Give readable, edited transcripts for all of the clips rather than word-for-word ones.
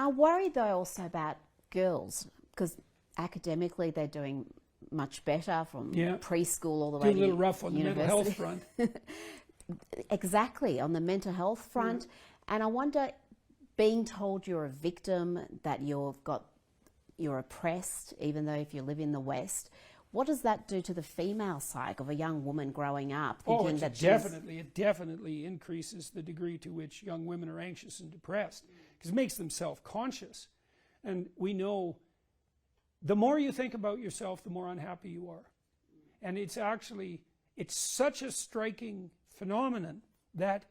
I worry though also about girls, because academically they're doing much better from preschool all the way to a little rough on the mental health front. Exactly, on the mental health front. And I wonder, being told you're a victim, that you're oppressed, even though if you live in the West, what does that do to the female psyche of a young woman growing up? Thinking that it definitely increases the degree to which young women are anxious and depressed, because it makes them self-conscious. And we know the more you think about yourself, the more unhappy you are. And it's such a striking phenomenon that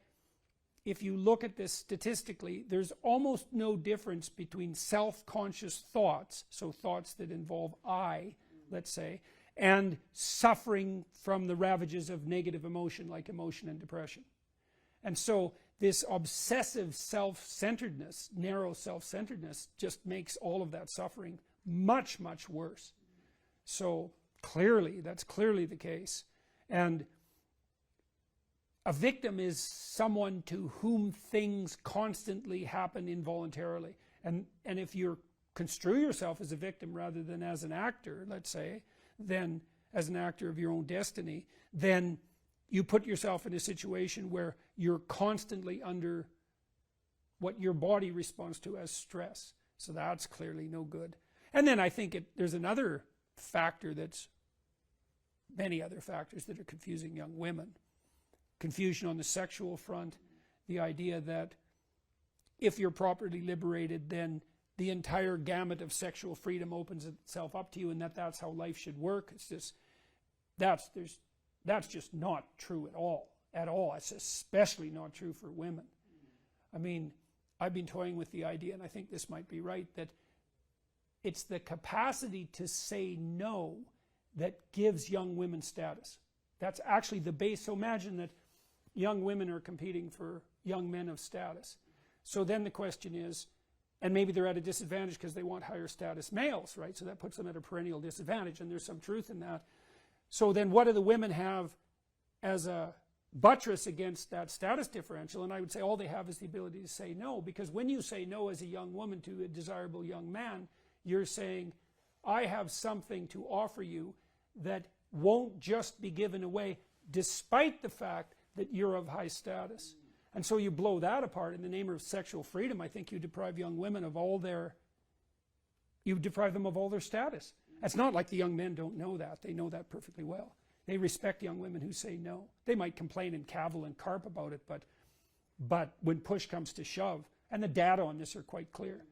if you look at this statistically, there's almost no difference between self-conscious thoughts, so thoughts that involve I, let's say, and suffering from the ravages of negative emotion like emotion and depression. And so this obsessive self-centeredness, narrow self-centeredness, just makes all of that suffering much, much worse. So clearly, that's clearly the case. And a victim is someone to whom things constantly happen involuntarily. And if you construe yourself as a victim rather than as an actor, let's say, then as an actor of your own destiny, then you put yourself in a situation where you're constantly under what your body responds to as stress. So that's clearly no good. And then I think there's another factor that's, many other factors that are confusing young women. Confusion on the sexual front, the idea that if you're properly liberated, then the entire gamut of sexual freedom opens itself up to you, and that's how life should work. It's just, that's just not true at all. It's especially not true for women. I mean, I've been toying with the idea, and I think this might be right, that it's the capacity to say no that gives young women status. That's actually the base. So imagine that young women are competing for young men of status. So then the question is, and maybe they're at a disadvantage because they want higher status males, right? So that puts them at a perennial disadvantage, and there's some truth in that. So then what do the women have as a buttress against that status differential? And I would say all they have is the ability to say no, because when you say no as a young woman to a desirable young man, you're saying, I have something to offer you that won't just be given away, despite the fact that you're of high status. And so you blow that apart in the name of sexual freedom. I think you deprive young women of all their, you deprive them of all their status. It's not like the young men don't know that. They know that perfectly well. They respect young women who say no. They might complain and cavil and carp about it, but when push comes to shove, and the data on this are quite clear,